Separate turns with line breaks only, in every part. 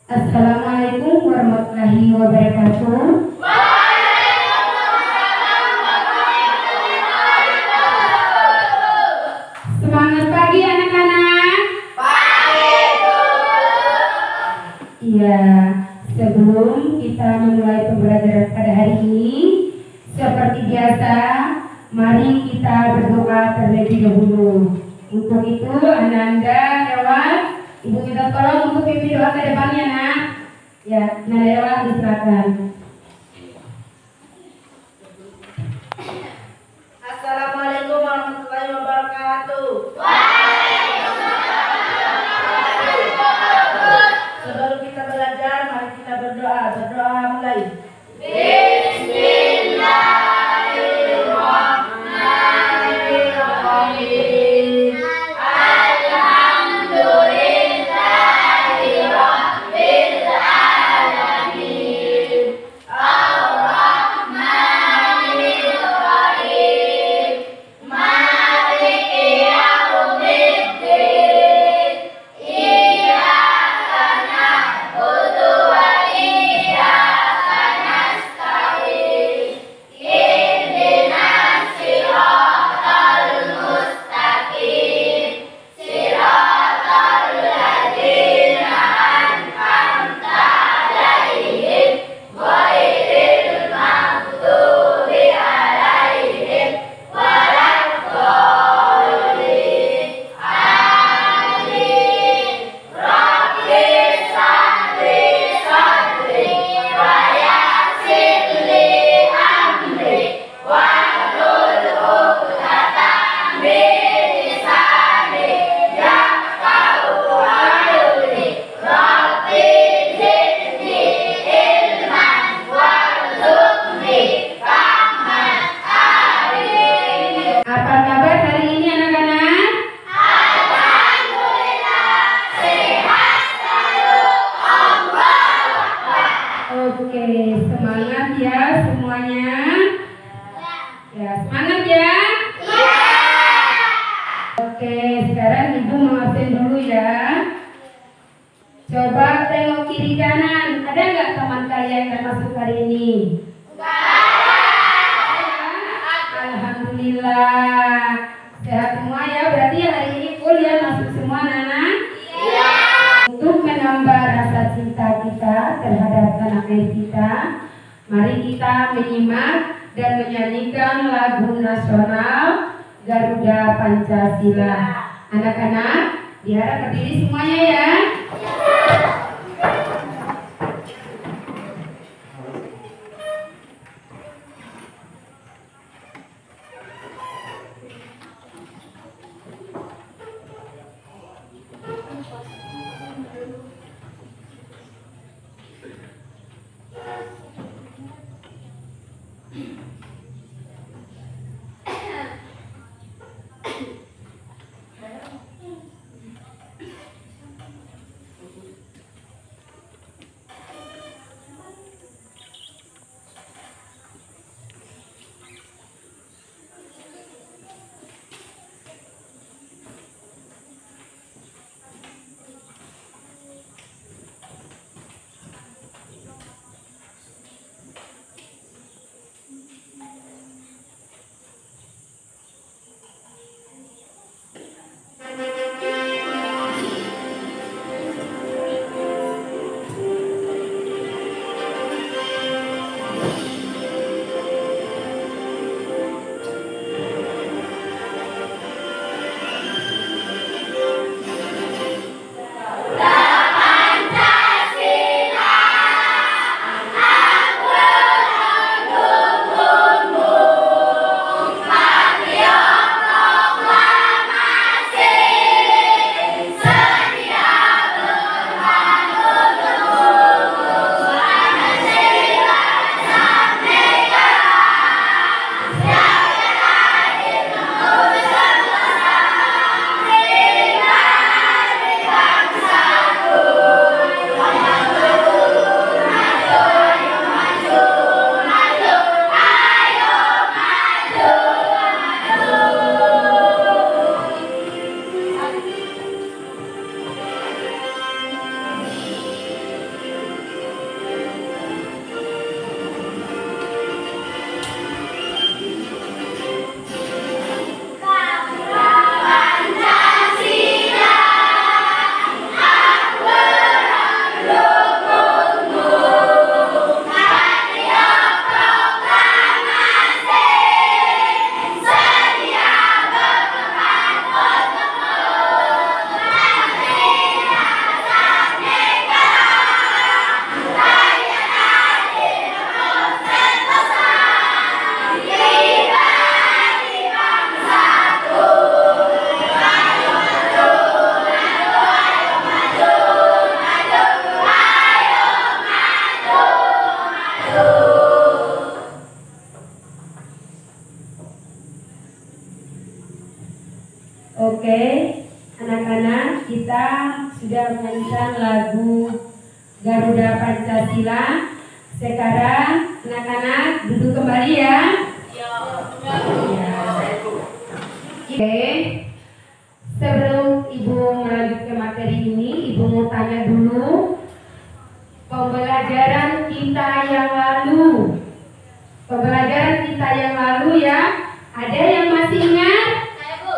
Assalamualaikum warahmatullahi wabarakatuh. Semangat pagi anak-anak. Iya, sebelum kita memulai pembelajaran pada hari ini, seperti biasa, mari kita berdoa terlebih dahulu. Untuk itu, Ananda lewat, Ibu minta tolong untuk pimpin doa ke depannya, nak. Ya, Nanda lewat disilakan.
Assalamualaikum warahmatullahi wabarakatuh. Sebelum kita belajar, mari kita berdoa. Berdoa mulai. Bismillahirrahmanirrahim. Coba tengok kiri kanan, ada nggak teman kalian yang masuk hari ini? Alhamdulillah, sehat semua ya. Berarti hari ini kuliah masuk semua anak? Iya. Untuk menambah rasa cinta kita terhadap tanah air kita, mari kita menyimak dan menyanyikan lagu nasional Garuda Pancasila. Anak-anak, diharap berdiri semuanya ya. kita sudah menyanyikan lagu Garuda Pancasila. Sekarang anak-anak duduk kembali ya. Oke. Sebelum Ibu melanjut ke materi ini, Ibu mau tanya dulu pembelajaran kita yang lalu. Pembelajaran kita yang lalu ya, ada yang masih ingat?
Saya Bu.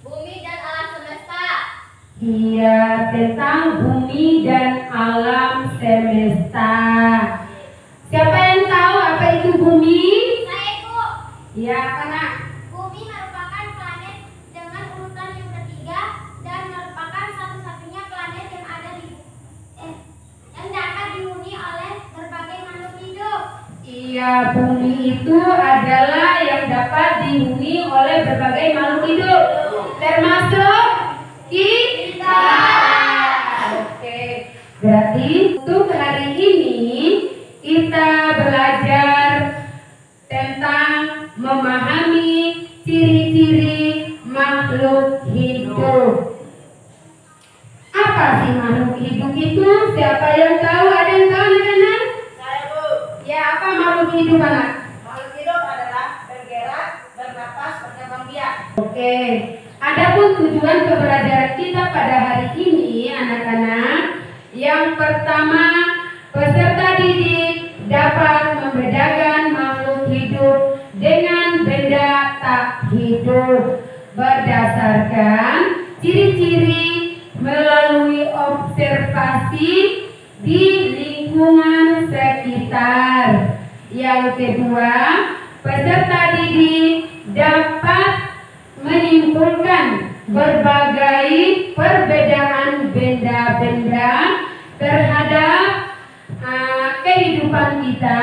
Bumi dan alam semesta.
Iya, tentang bumi dan alam semesta. Siapa yang tahu apa itu bumi?
Saya Bu.
Iya, apa nak?
Bumi merupakan planet dengan urutan yang ketiga dan merupakan satu-satunya planet yang ada di yang dapat dihuni oleh berbagai makhluk hidup.
Iya, bumi itu adalah yang dapat dihuni oleh berbagai makhluk hidup, termasuk kita. Oke, berarti untuk hari ini kita belajar tentang memahami ciri-ciri makhluk hidup. Apa sih makhluk hidup itu? Siapa yang tahu? Ada yang tahu anak-anak?
Saya Bu,
Ya, apa makhluk hidup anak?
makhluk hidup adalah bergerak, bernapas, berkembang biak.
Oke, adapun tujuan pembelajaran kita pada hari ini anak-anak, yang pertama peserta didik dapat membedakan makhluk hidup dengan benda tak hidup berdasarkan ciri-ciri melalui observasi di lingkungan sekitar. Yang kedua, peserta didik dapat menyimpulkan berbagai perbedaan benda-benda terhadap kehidupan kita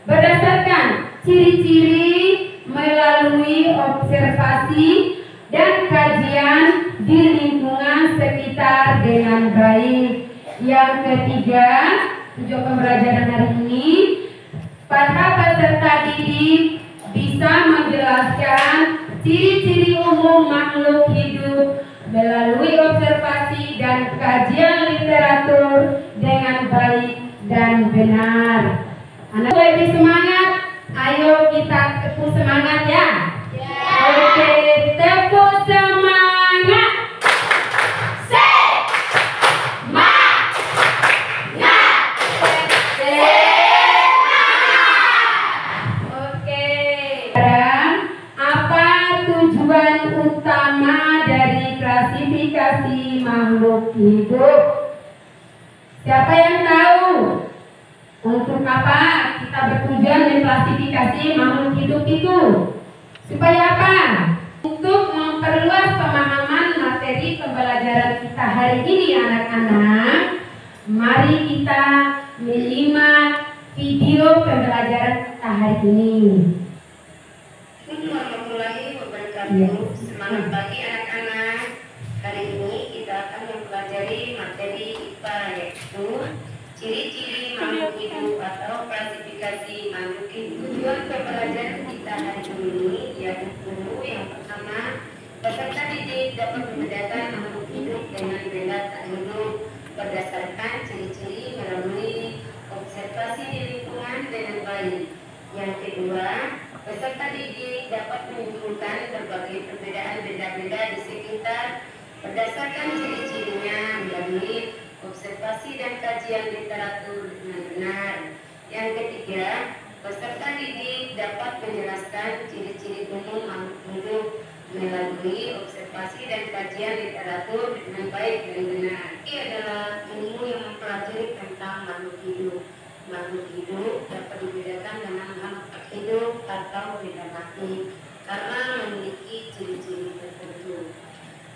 berdasarkan ciri-ciri melalui observasi dan kajian di lingkungan sekitar dengan baik. Yang ketiga, tujuan pembelajaran hari ini, para peserta didik bisa menjelaskan ciri-ciri umum makhluk hidup melalui observasi dan kajian literatur dengan baik dan benar. Anak lebih semangat, ayo kita tepuk semangat ya. Oke, tepuk semangat. Oke. Sekarang, apa tujuan utama dari klasifikasi makhluk hidup? Siapa yang tahu? Untuk apa kita bertujuan mengklasifikasi makhluk hidup itu? Supaya apa? Untuk memperluas pemahaman materi pembelajaran kita hari ini anak-anak, mari kita menyimak video pembelajaran kita hari ini.
Assalamualaikum warahmatullahi wabarakatuh. Semangat pagi anak-anak. Hari ini kita akan mempelajari materi IPA, yaitu ciri-ciri makhluk hidup atau klasifikasi makhluk hidup. Tujuan pembelajaran kita hari ini yaitu yang pertama, peserta didik dapat membedakan makhluk hidup dengan benda tak hidup berdasarkan ciri-ciri melalui observasi di lingkungan dengan baik. Yang kedua, peserta didik dapat menyimpulkan berbagai perbedaan benda-benda di sekitar berdasarkan ciri-cirinya melalui observasi dan kajian literatur dengan benar. Yang ketiga, peserta didik dapat menjelaskan ciri-ciri umum makhluk hidup melalui observasi dan kajian literatur dengan baik dan benar. Ini adalah ilmu yang mempelajari tentang makhluk hidup. Makhluk hidup dapat dibedakan dengan makhluk hidup atau benda mati karena memiliki ciri-ciri tertentu.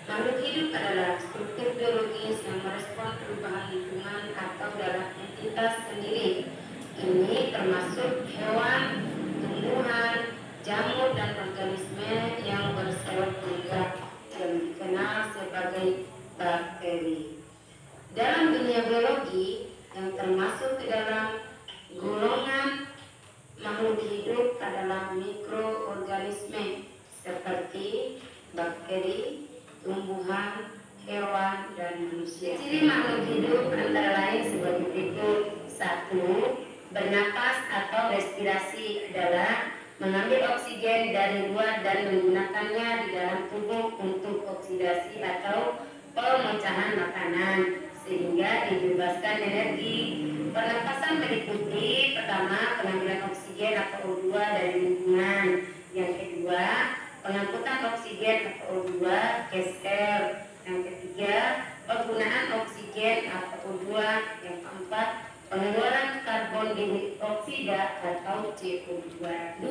Makhluk hidup adalah struktur biologis yang merespon perubahan lingkungan atau dalam entitas sendiri. Ini termasuk hewan, tumbuhan, jamur, dan organisme yang bersel tegak yang dikenal sebagai bakteri. Dalam dunia biologi yang termasuk ke dalam golongan makhluk hidup adalah mikroorganisme seperti bakteri, tumbuhan, hewan, dan manusia. Ciri makhluk hidup antara lain sebagai berikut. 1. Bernapas atau respirasi adalah mengambil oksigen dari luar dan menggunakannya di dalam tubuh untuk oksidasi atau pemecahan makanan sehingga dibebaskan energi. Pernapasan meliputi pertama pengambilan oksigen atau O2 dari lingkungan, yang kedua pengangkutan oksigen atau O2 ke sel, yang ketiga penggunaan oksigen atau O2, yang keempat pengeluaran karbon dioksida atau CO2. 2.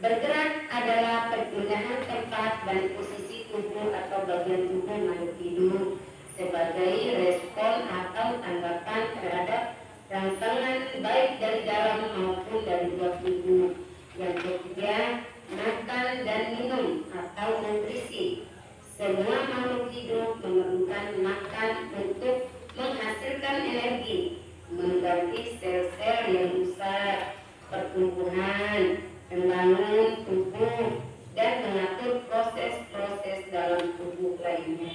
Bergerak adalah perpindahan tempat dan posisi tubuh atau bagian tubuh makhluk hidup sebagai respon atau tanggapan terhadap rangsangan baik dari dalam maupun dari luar tubuh. Yang ketiga, makan dan minum atau nutrisi. Semua makhluk hidup memerlukan makan untuk menghasilkan energi, mengganti sel-sel yang rusak, pertumbuhan, membangun tubuh, dan mengatur proses-proses dalam tubuh lainnya.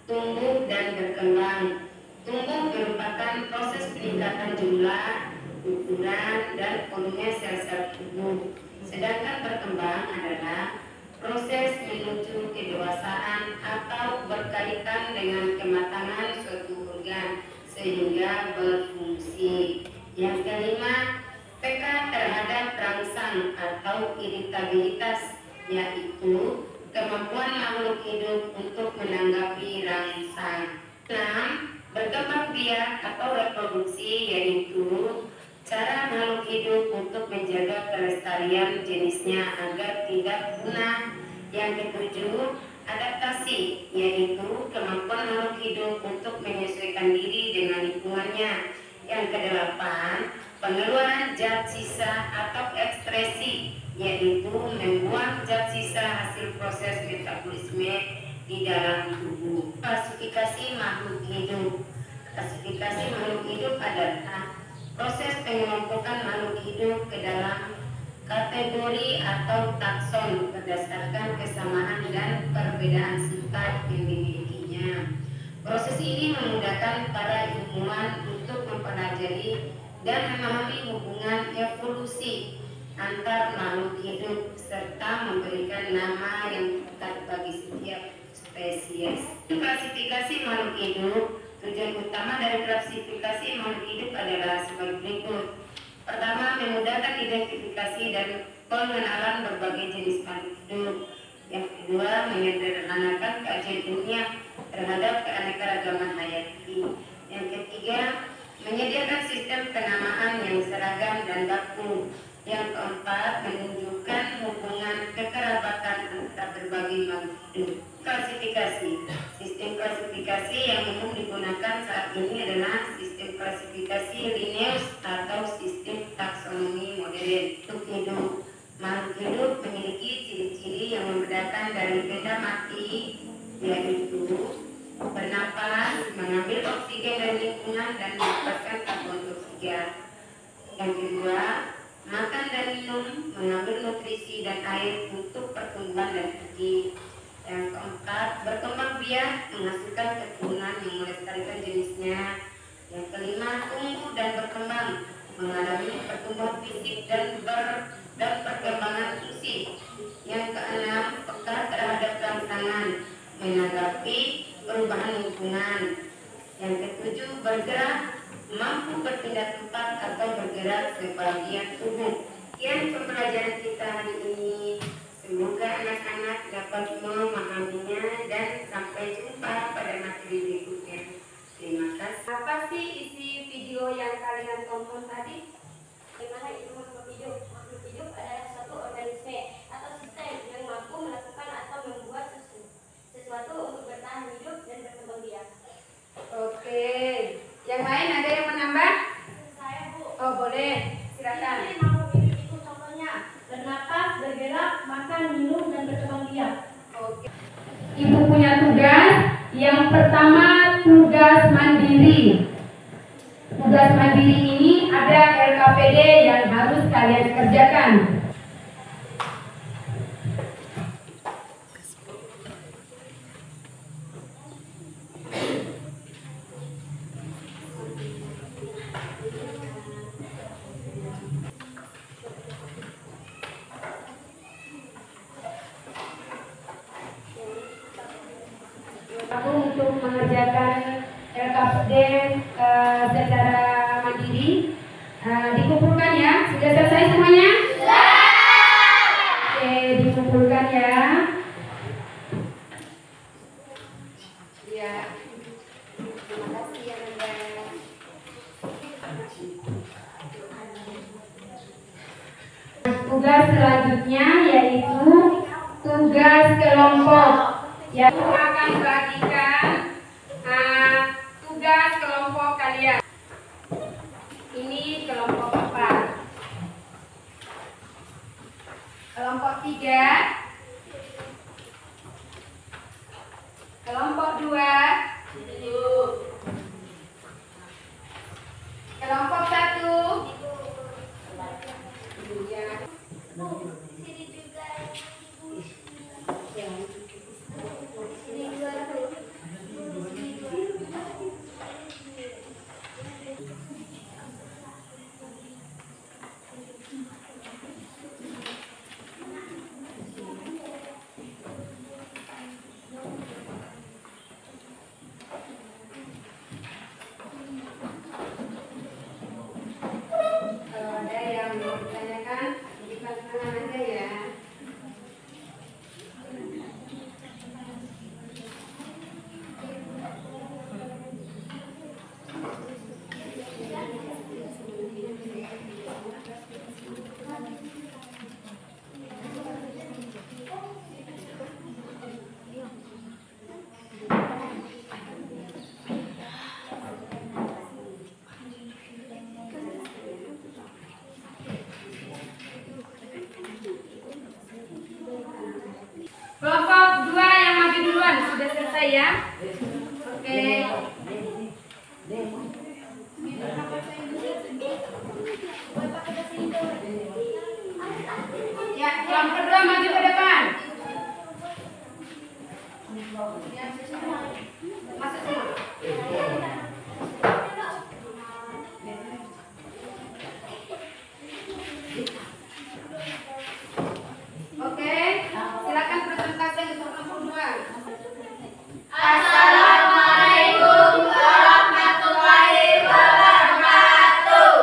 Tumbuh dan berkembang. Tumbuh merupakan proses peningkatan jumlah, ukuran, dan volume sel-sel tubuh. Sedangkan berkembang adalah proses menuju kedewasaan atau berkaitan dengan kematangan suatu organ sehingga berfungsi. Yang kelima, peka terhadap rangsang atau iritabilitas, yaitu kemampuan makhluk hidup untuk menanggapi rangsang. 6. Berkembang biak atau reproduksi, yaitu cara makhluk hidup untuk menjaga kelestarian jenisnya agar tidak punah. Yang ketujuh, adaptasi, yaitu kemampuan makhluk hidup untuk menyesuaikan diri dengan lingkungannya. Yang kedelapan, pengeluaran zat sisa atau ekskresi, yaitu membuang zat sisa hasil proses metabolisme di dalam tubuh. Klasifikasi makhluk hidup. Klasifikasi makhluk hidup adalah proses pengelompokan makhluk hidup ke dalam kategori atau takson berdasarkan kesamaan dan perbedaan sifat yang dimilikinya. Proses ini memudahkan para ilmuwan untuk mempelajari dan memahami hubungan evolusi antar makhluk hidup serta memberikan nama yang tepat bagi setiap spesies. Klasifikasi makhluk hidup. Tujuan utama dari klasifikasi makhluk hidup adalah sebagai berikut. Pertama, memudahkan identifikasi dan pengenalan berbagai jenis makhluk hidup. Yang kedua, menyederhanakan kajian ilmiah terhadap keanekaragaman hayati. Yang ketiga, menyediakan sistem penamaan yang seragam dan baku. Yang keempat, menunjukkan hubungan kekerabatan antara berbagai makhluk hidup. Klasifikasi. Sistem klasifikasi yang umum digunakan saat ini adalah sistem klasifikasi Linnaeus atau sistem taksonomi modern. Untuk hidup, makhluk hidup memiliki ciri-ciri yang membedakan dari benda mati, yaitu bernapas, mengambil oksigen dari lingkungan dan melepaskan karbon dioksida. Yang kedua, makan dan minum, mengambil nutrisi dan air untuk pertumbuhan dan energi. Yang keempat, berkembang biak, menghasilkan keturunan yang melestarikan jenisnya. Yang kelima, tumbuh dan berkembang, mengalami pertumbuhan fisik dan perkembangan fungsi. Yang keenam, peka terhadap rangsangan, menanggapi perubahan lingkungan. Yang ketujuh, bergerak, mampu berpindah tempat atau bergerak sebagian tubuh. Sekian pembelajaran kita hari ini. Semoga anak-anak dapat memahaminya dan sampai jumpa pada materi berikutnya. Terima kasih.
Apa sih isi video yang kalian tonton tadi?
Bagaimana itu makhluk hidup? Makhluk hidup adalah suatu organisme atau sistem yang mampu melakukan atau membuat sesuatu untuk bertahan hidup dan berkembang biak.
Oke. Yang lain ada yang menambah?
Saya, Bu.
Oh, boleh. Silakan.
Ini makhluk hidup itu contohnya bernapas, bergerak, makan, minum, dan berkembang biak.
Oke. Ibu punya tugas. Yang pertama, tugas mandiri. Tugas mandiri ini ada LKPD yang harus kalian kerjakan. mengerjakan LKPD secara mandiri. Dikumpulkan ya. Sudah selesai semuanya? Sudah. Oke, dikumpulkan ya. Ya. Terima kasih ya Bunda. Tugas selanjutnya yaitu tugas kelompok. Yang akan bagikan tugas kelompok kalian. Ini kelompok 4. Kelompok 3. Kelompok 2. Kelompok 1.
Sini juga.
Kalau ada yang mau ditanyakan, berikan tangan aja ya. Kelompok 2 yang maju duluan sudah selesai ya. Oke. Ya, kelompok 2 maju ke depan. Masuk semua. Oke, silakan presentasi untuk kelompok 2.
Assalamualaikum warahmatullahi wabarakatuh.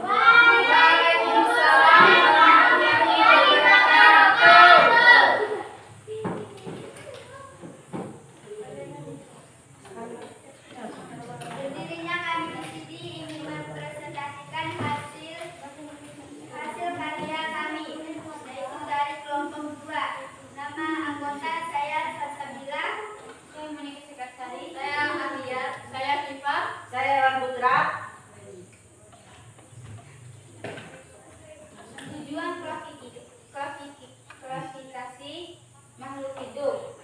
Waalaikumsalam warahmatullahi wabarakatuh.
Berdirinya kami di sini ingin mempresentasikan hasil karya kami, yaitu dari kelompok 2. Nama anggota saya Salsabila, saya Monika Sekarsari, saya Alia, saya Siva,
Saya Rambutra.
Tujuan klasifikasi makhluk hidup.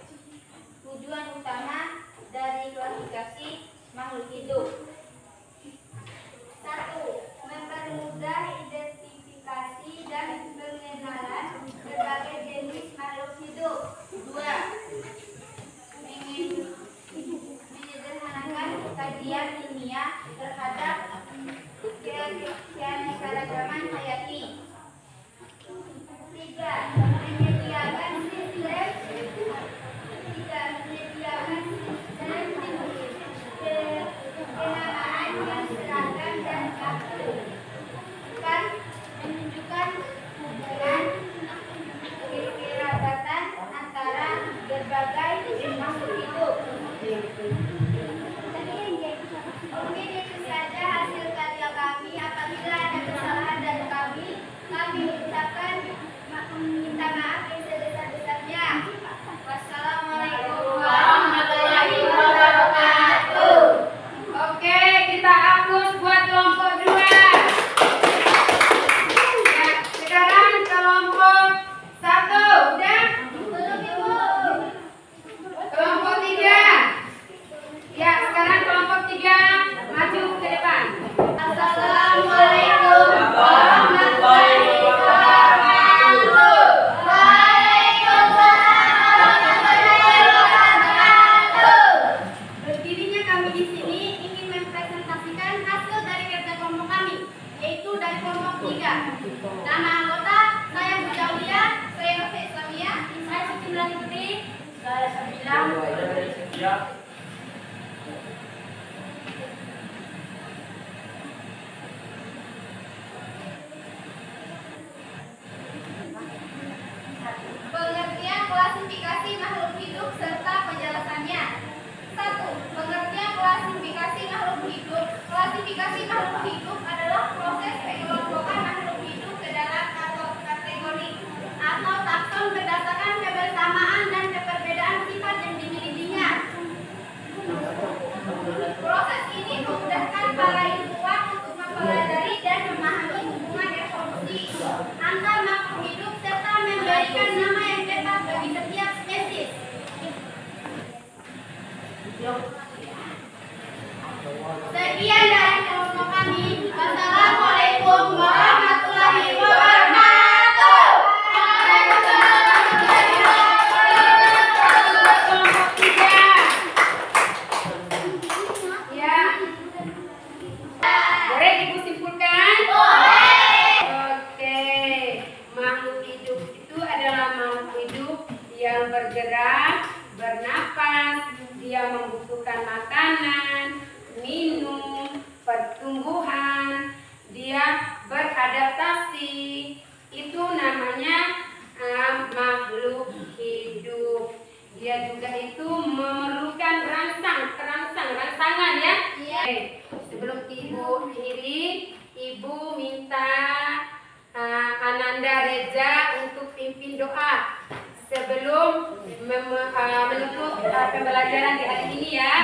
Tujuan utama dari klasifikasi makhluk hidup. 1. Mempermudah identifikasi dan pengenalan berbagai jenis makhluk hidup. 2. Menyederhanakan kajian ilmiah terhadap keanekaragaman hayati. 3. Menyediakan sistem kenamaan yang seragam dan kaku. 4. Menunjukkan hubungan kekerabatan antara berbagai makhluk hidup. Oke, itu saja hasil karya kami. Apabila ada kesalahan dari kami ucapkan minta maaf yang sebesar-besarnya. Wassalamualaikum warahmatullahi wabarakatuh.
Oke, kita hapus buat kelompok 2. Ya, sekarang kelompok 1 udah?
Belum, Ibu.
Kelompok 3. Ya, sekarang kelompok 3 maju ke depan.
Assalamualaikum warahmatullahi wabarakatuh. Waalaikumsalam warahmatullahi wabarakatuh. Berdirinya kami di sini ingin mempresentasikan hasil dari kerja kelompok kami, yaitu dari kelompok 3. Nama anggota saya Bujaulia, saya Novi Islamia, saya Siti Melani Putri, saya Sabila. Klasifikasi makhluk hidup adalah proses pengelompokan makhluk hidup ke dalam kategori atau takson berdasarkan kebersamaan dan keperbedaan sifat yang dimilikinya. Proses ini memudahkan para ilmuwan untuk mempelajari dan memahami hubungan evolusi antar makhluk hidup serta memberikan nama yang tepat bagi setiap spesies. Sekian dari kelompok kami. Wassalamualaikum warahmatullahi wabarakatuh.
Kelompok 3. Ya. Boleh Ibu simpulkan? Oke. Makhluk hidup itu adalah makhluk hidup yang bergerak, bernapas, dia membutuhkan makanan, minum, pertumbuhan, dia beradaptasi. Itu namanya makhluk hidup. Dia juga itu memerlukan rangsangan ya. Oke, sebelum Ibu akhiri, Ibu minta Ananda Reza untuk pimpin doa sebelum menutup pembelajaran di hari ini ya.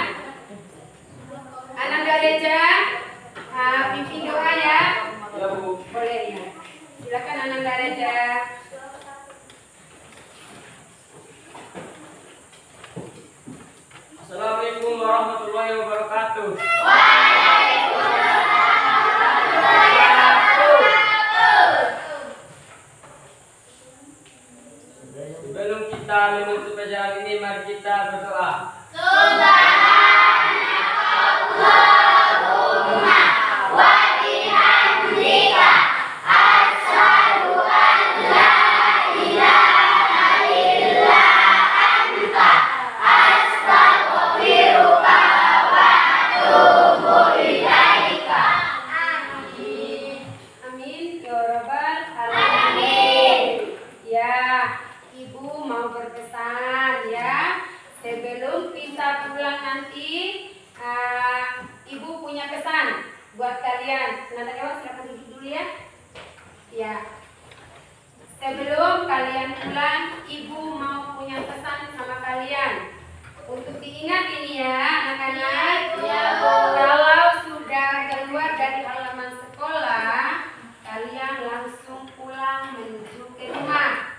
Ananda Reza, pimpin doa ya.
Ya Bu.
Boleh ya. Silakan Ananda Reza.
Assalamualaikum warahmatullahi wabarakatuh. Sebelum kita menutup pelajaran ini, mari kita berdoa.
Amin ya rabbal alamin. Ya, Ibu mau berpesan ya. Sebelum kita pulang nanti, Ibu punya pesan buat kalian. Nada Dewa silakan duduk dulu ya. Ya. Sebelum kalian pulang, Ibu mau punya pesan sama kalian. Untuk diingat ini ya, anak-anak. Kalau sudah keluar dari halaman sekolah, kalian langsung pulang menuju ke rumah.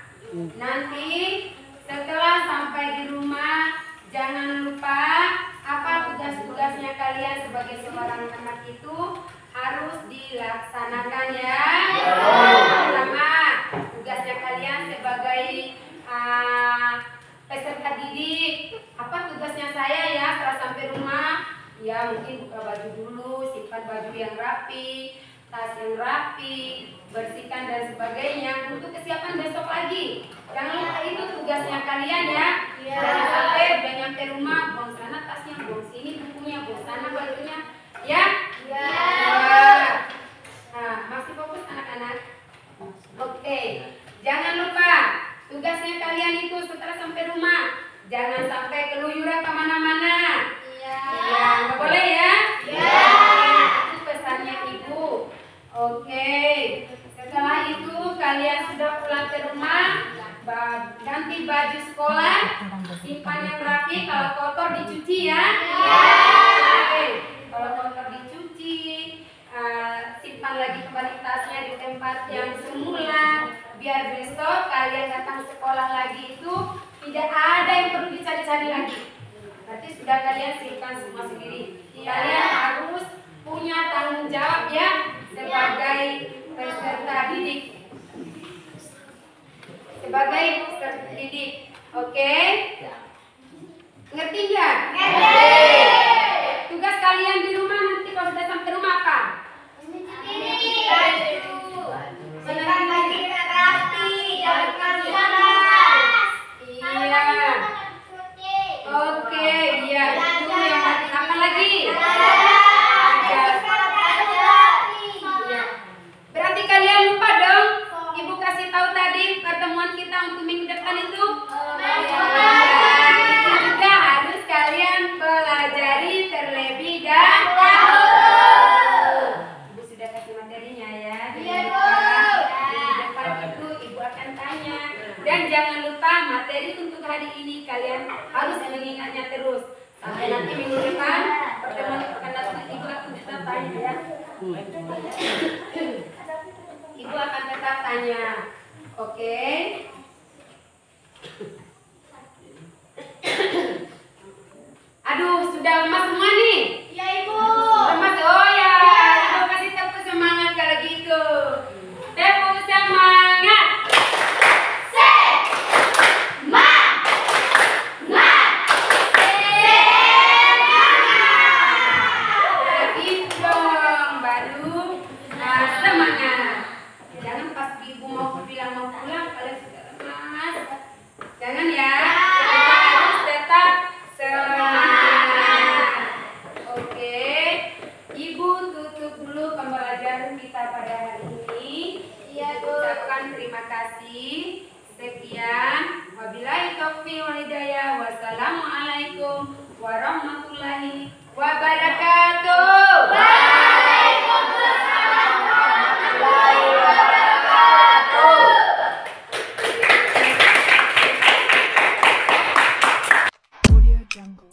Nanti setelah sampai di rumah, jangan lupa apa tugas-tugasnya kalian sebagai seorang anak itu harus dilaksanakan ya. Pertama, tugasnya kalian sebagai peserta didik. Apa tugasnya saya ya setelah sampai rumah? Ya mungkin buka baju dulu, simpan baju yang rapi, tas yang rapi, bersihkan dan sebagainya untuk kesiapan besok lagi. Jangan lupa itu tugasnya kalian ya. Jangan sampai udah nyampe rumah, buang sana tasnya, buang sini bukunya, buang sana bajunya. Ya? Nah, masih fokus anak-anak? Oke. Jangan lupa tugasnya kalian itu setelah sampai rumah, jangan sampai keluyuran kemana-mana. Ya, nggak boleh ya? Itu pesannya Ibu. Oke. Setelah itu kalian sudah pulang ke rumah, ganti baju sekolah, simpan yang rapi, kalau kotor dicuci ya. Oke. Kalau kotor dicuci, simpan lagi kembali tasnya di tempat yang semula, biar besok kalian datang sekolah lagi itu tidak ada yang perlu dicari-cari lagi. Berarti sudah kalian simpan semua sendiri. Kalian harus punya tanggung jawab ya sebagai peserta didik. Sebagai peserta didik. Oke? Ngerti nggak? Tugas kalian di rumah nanti kalau sudah sampai rumah apa?
Simpan baju rapi, jangan
Iya. Oke, iya. Itu yang apa lagi? semuanya. Oke. Aduh, sudah lemas semua nih.
Iya, Ibu.
Lemas, oh ya. Ibu kasih tepuk semangat kalau gitu. Tepuk semangat. Gitu dong, baru semangat. Jangan pas ibu mau bilang mau pulang kalian sudah lemas. Jangan ya. Kita harus tetap semangat. Oke, ibu tutup dulu pembelajaran kita pada hari ini.
Iya, Bu.
Ucapkan terima kasih. Sekian. Wabillahi taufiq wal hidayah. Wassalamualaikum warahmatullahi wabarakatuh.
Waalaikumsalam warahmatullahi wabarakatuh.
Audio Jungle.